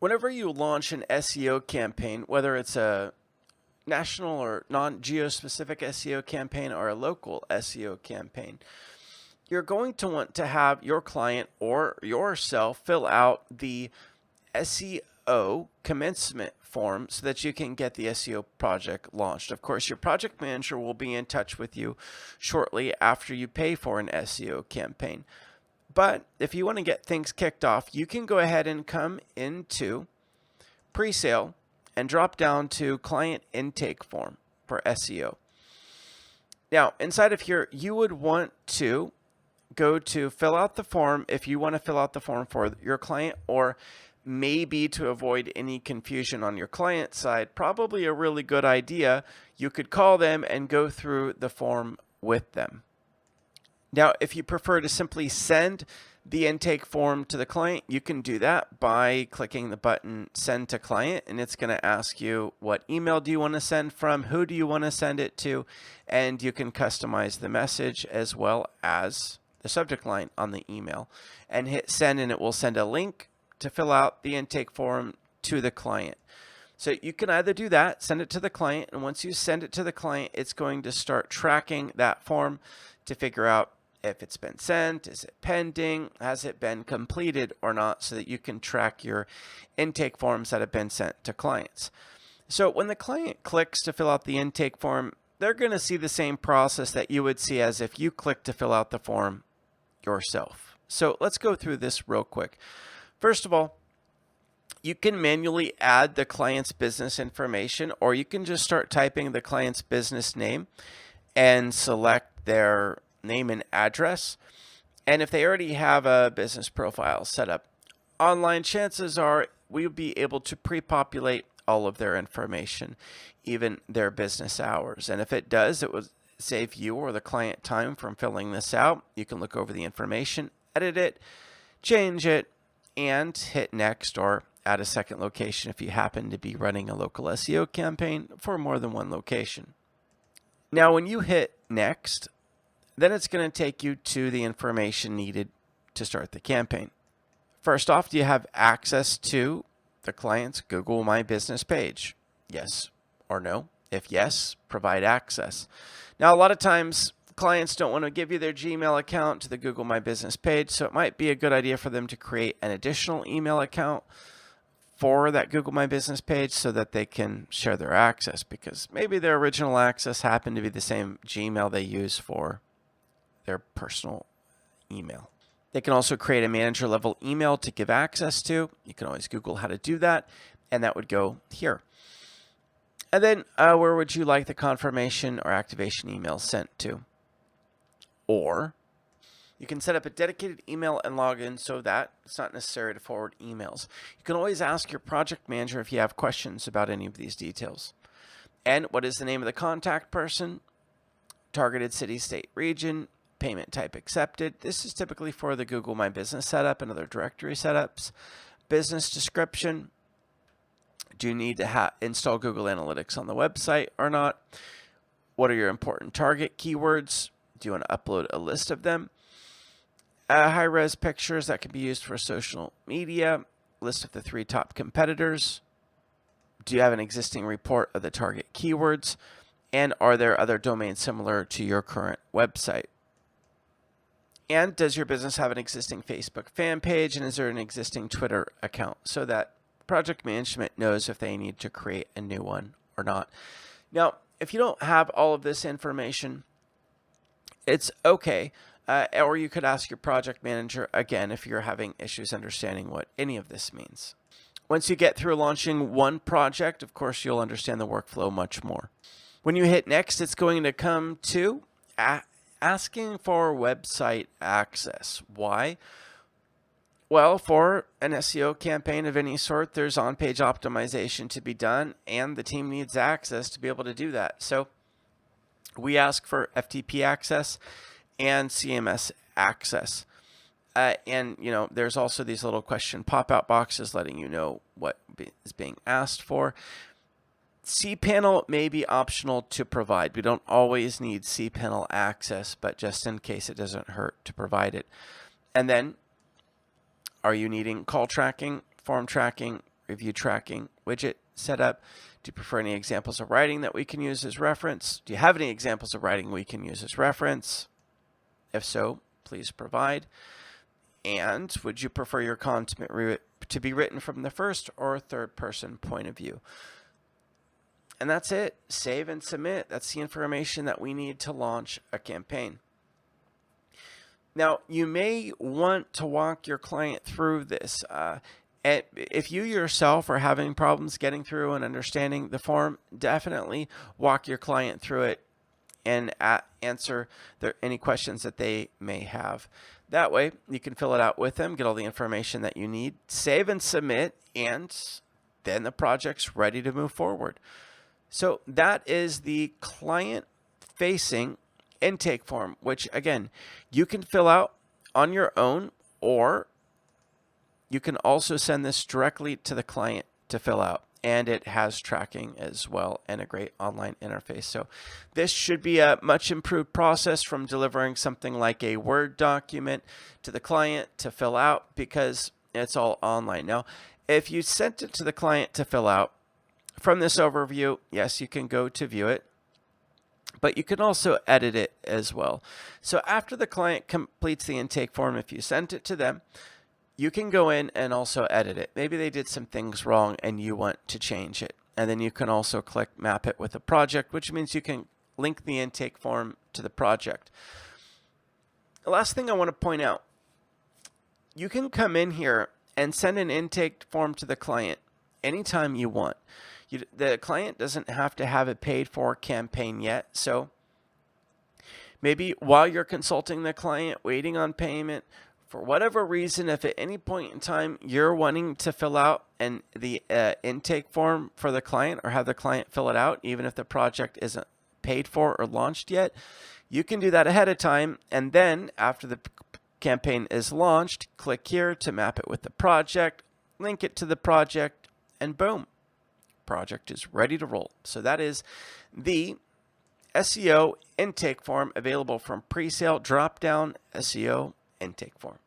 Whenever you launch an SEO campaign, whether it's a national or non-geo-specific SEO campaign or a local SEO campaign, you're going to want to have your client or yourself fill out the SEO commencement form so that you can get the SEO project launched. Of course, your project manager will be in touch with you shortly after you pay for an SEO campaign. But if you want to get things kicked off, you can go ahead and come into pre-sale and drop down to client intake form for SEO. Now, inside of here, you would want to go to fill out the form if you want to fill out the form for your client, or maybe to avoid any confusion on your client side, probably a really good idea. You could call them and go through the form with them. Now, if you prefer to simply send the intake form to the client, you can do that by clicking the button Send to Client, and it's going to ask you what email do you want to send from, who do you want to send it to, and you can customize the message as well as the subject line on the email. And hit send, and it will send a link to fill out the intake form to the client. So you can either do that, send it to the client, and once you send it to the client, it's going to start tracking that form to figure out if it's been sent, is it pending, has it been completed or not, so that you can track your intake forms that have been sent to clients. So when the client clicks to fill out the intake form, they're going to see the same process that you would see as if you click to fill out the form yourself. So let's go through this real quick. First of all, you can manually add the client's business information, or you can just start typing the client's business name and select their name and address. And if they already have a business profile set up online, chances are we'll be able to pre-populate all of their information, even their business hours. And if it does, it will save you or the client time from filling this out. You can look over the information, edit it, change it, and hit next, or add a second location if you happen to be running a local SEO campaign for more than one location. Now, when you hit next, then it's going to take you to the information needed to start the campaign. First off, do you have access to the client's Google My Business page? Yes or no? If yes, provide access. Now, a lot of times clients don't want to give you their Gmail account to the Google My Business page, so it might be a good idea for them to create an additional email account for that Google My Business page so that they can share their access, because maybe their original access happened to be the same Gmail they use for their personal email. They can also create a manager level email to give access to. You can always Google how to do that, and that would go here. And then where would you like the confirmation or activation email sent to? Or you can set up a dedicated email and login so that it's not necessary to forward emails. You can always ask your project manager if you have questions about any of these details. And what is the name of the contact person? Targeted city, state, region, payment type accepted. This is typically for the Google My Business setup and other directory setups. Business description. Do you need to install Google Analytics on the website or not? What are your important target keywords? Do you want to upload a list of them? High-res pictures that can be used for social media. List of the 3 top competitors. Do you have an existing report of the target keywords? And are there other domains similar to your current website? And does your business have an existing Facebook fan page? And is there an existing Twitter account, so that project management knows if they need to create a new one or not? Now, if you don't have all of this information, it's okay. Or you could ask your project manager again if you're having issues understanding what any of this means. Once you get through launching one project, of course, you'll understand the workflow much more. When you hit next, it's going to come to asking for website access. Why? Well, for an SEO campaign of any sort, there's on-page optimization to be done, and the team needs access to be able to do that. So we ask for FTP access and CMS access. And, there's also these little question pop-out boxes letting you know what is being asked for. cPanel may be optional to provide. We don't always need cPanel access, but just in case, it doesn't hurt to provide it. And then, are you needing call tracking, form tracking, review tracking widget set up? Do you prefer any examples of writing that we can use as reference? Do you have any examples of writing we can use as reference? If so, please provide. And would you prefer your content to be written from the first or third person point of view? And that's it. Save and submit. That's the information that we need to launch a campaign. Now, you may want to walk your client through this. And if you yourself are having problems getting through and understanding the form, definitely walk your client through it and answer any questions that they may have. That way, you can fill it out with them, get all the information that you need, save and submit, and then the project's ready to move forward. So that is the client-facing intake form, which, again, you can fill out on your own, or you can also send this directly to the client to fill out. And it has tracking as well and a great online interface. So this should be a much improved process from delivering something like a Word document to the client to fill out, because it's all online. Now, if you sent it to the client to fill out, from this overview, yes, you can go to view it, but you can also edit it as well. So after the client completes the intake form, if you sent it to them, you can go in and also edit it. Maybe they did some things wrong and you want to change it. And then you can also click map it with a project, which means you can link the intake form to the project. The last thing I want to point out, you can come in here and send an intake form to the client anytime you want. The client doesn't have to have a paid for campaign yet. So maybe while you're consulting the client, waiting on payment, for whatever reason, if at any point in time you're wanting to fill out the intake form for the client, or have the client fill it out, even if the project isn't paid for or launched yet, you can do that ahead of time. And then after the campaign is launched, click here to map it with the project, link it to the project, and boom, project is ready to roll. So that is the SEO intake form, available from Presale drop-down SEO intake form.